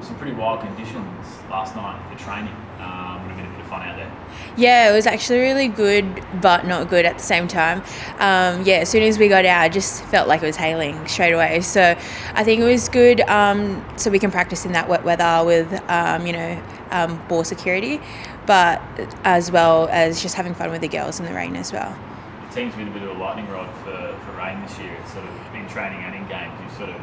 Some pretty wild conditions last night for training. Would have been a bit of fun out there. Yeah, it was actually really good, but not good at the same time. As soon as we got out, I just felt like it was hailing straight away. So I think it was good, so we can practice in that wet weather with, ball security, but as well as just having fun with the girls in the rain as well. The team's been a bit of a lightning rod for rain this year. It's sort of in training and in games.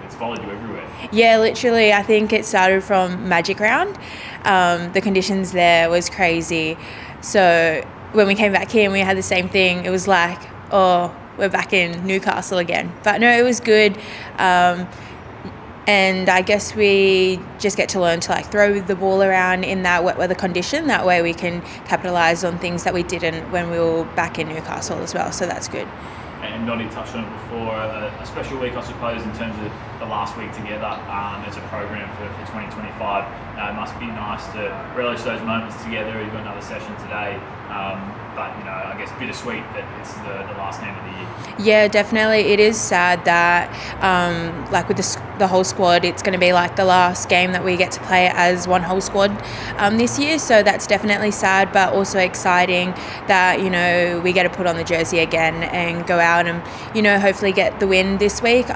It's followed you everywhere. Yeah, literally, I think it started from Magic Round. The conditions there was crazy. So when we came back here and we had the same thing, it was like, oh, we're back in Newcastle again. But no, it was good. And I guess we just get to learn to throw the ball around in that wet weather condition. That way we can capitalise on things that we didn't when we were back in Newcastle as well. So that's good. And Noddy touched on it before, a special week, I suppose, in terms of the last week together as a program for 2025. It must be nice to relish those moments together. You've got another session today, but I guess bittersweet that it's the last game of the year. Yeah, definitely. It is sad that, with the whole squad, it's going to be the last game that we get to play as one whole squad this year. So that's definitely sad, but also exciting that, we get to put on the jersey again and go out and, hopefully get the win this week,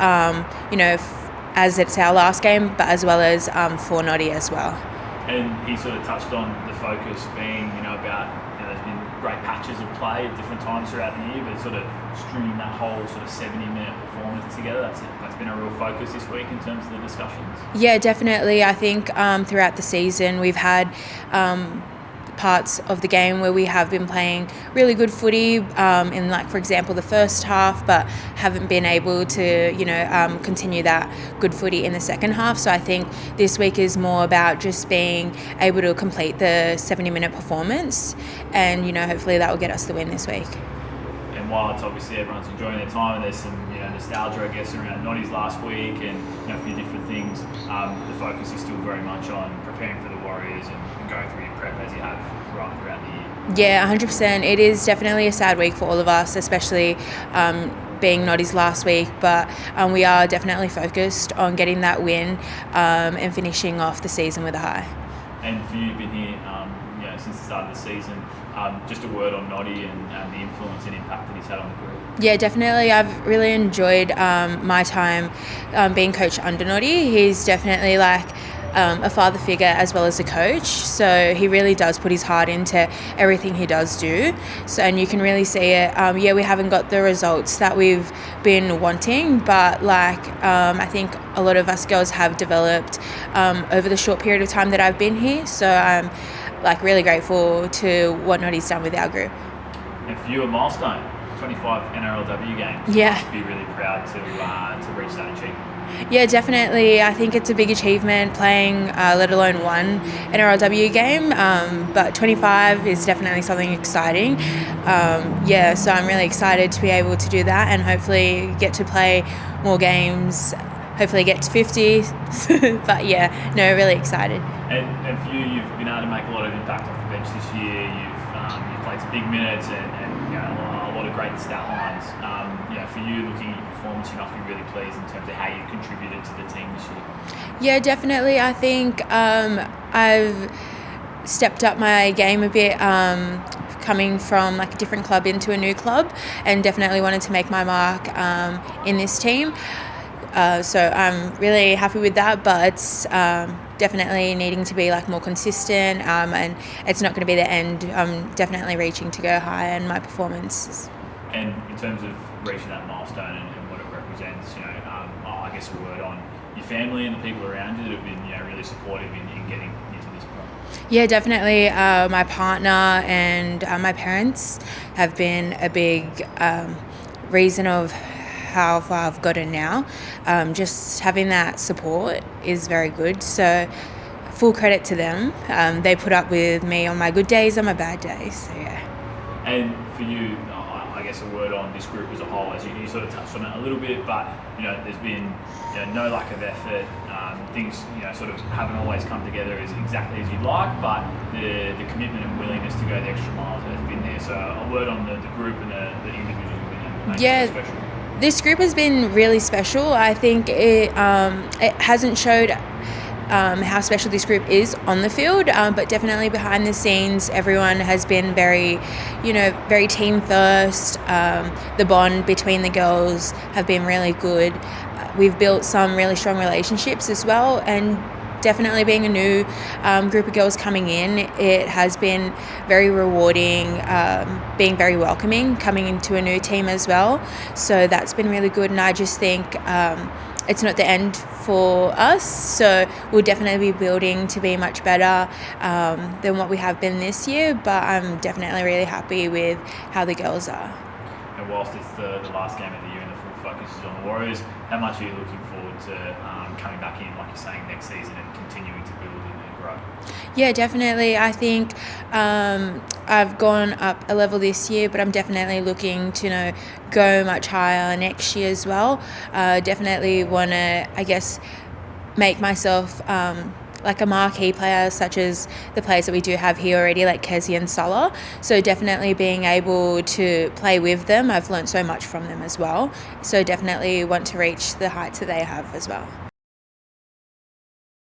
as it's our last game, but as well as for Noddy as well. And he sort of touched on the focus being, about there's been great patches of play at different times throughout the year, but sort of stringing that whole sort of 70-minute performance together, that's been a real focus this week in terms of the discussions. Yeah, definitely. I think throughout the season we've had parts of the game where we have been playing really good footy in for example the first half, but haven't been able to continue that good footy in the second half. So I think this week is more about just being able to complete the 70-minute performance, and hopefully that will get us the win this week. And while it's obviously everyone's enjoying their time and there's some nostalgia, I guess, around Noddy's last week and a few different things, the focus is still very much on preparing for the Warriors and going through your prep as you have right throughout the year. Yeah, 100%. It is definitely a sad week for all of us, especially being Noddy's last week, but we are definitely focused on getting that win and finishing off the season with a high. And for you, you've been here since the start of the season. Just a word on Noddy and the influence and impact that he's had on the group. Yeah, definitely. I've really enjoyed my time being coach under Noddy. He's definitely a father figure as well as a coach. So he really does put his heart into everything he does do. So, and you can really see it. We haven't got the results that we've been wanting, but I think a lot of us girls have developed over the short period of time that I've been here. So I'm really grateful to what Noddy's done with our group. And for you, a milestone, 25 NRLW games. Yeah. You must be really proud to reach that achievement. Yeah, definitely. I think it's a big achievement playing, let alone one NRLW game. But 25 is definitely something exciting. So I'm really excited to be able to do that and hopefully get to play more games. Hopefully get to 50. But really excited. And for you, you've been able to make a lot of impact off the bench this year. You've played some big minutes and a lot of great stat lines. For you, looking at your performance, you must be really pleased in terms of how you've contributed to the team this year. Yeah, definitely. I think I've stepped up my game a bit, coming from a different club into a new club, and definitely wanted to make my mark in this team. So I'm really happy with that, but it's definitely needing to be more consistent, and it's not going to be the end. I'm definitely reaching to go higher in my performance. And in terms of reaching that milestone and what it represents, I guess a word on your family and the people around you that have been really supportive in getting you to this point. Yeah, definitely. My partner and my parents have been a big reason of how far I've gotten now. Just having that support is very good. So full credit to them. They put up with me on my good days and my bad days. So yeah. And for you, I guess a word on this group as a whole, as you sort of touched on it a little bit, but there's been no lack of effort. Things sort of haven't always come together as exactly as you'd like, but the commitment and willingness to go the extra miles has been there. So a word on the group and the individuals within it. Yeah. Special. This group has been really special. I think it hasn't showed how special this group is on the field, but definitely behind the scenes, everyone has been very, very team first. The bond between the girls have been really good. We've built some really strong relationships as well, and definitely being a new group of girls coming in, it has been very rewarding, being very welcoming, coming into a new team as well. So that's been really good, and I just think it's not the end for us. So we'll definitely be building to be much better than what we have been this year, but I'm definitely really happy with how the girls are. And whilst it's the last game of the year and the full focus is on the Warriors, how much are you looking forward to coming back in, like you're saying, next season and continuing to build and grow? Yeah, definitely. I think I've gone up a level this year, but I'm definitely looking to go much higher next year as well. Definitely want to, I guess, make myself like a marquee player, such as the players that we do have here already, like Kezi and Salah. So definitely being able to play with them, I've learned so much from them as well. So definitely want to reach the heights that they have as well.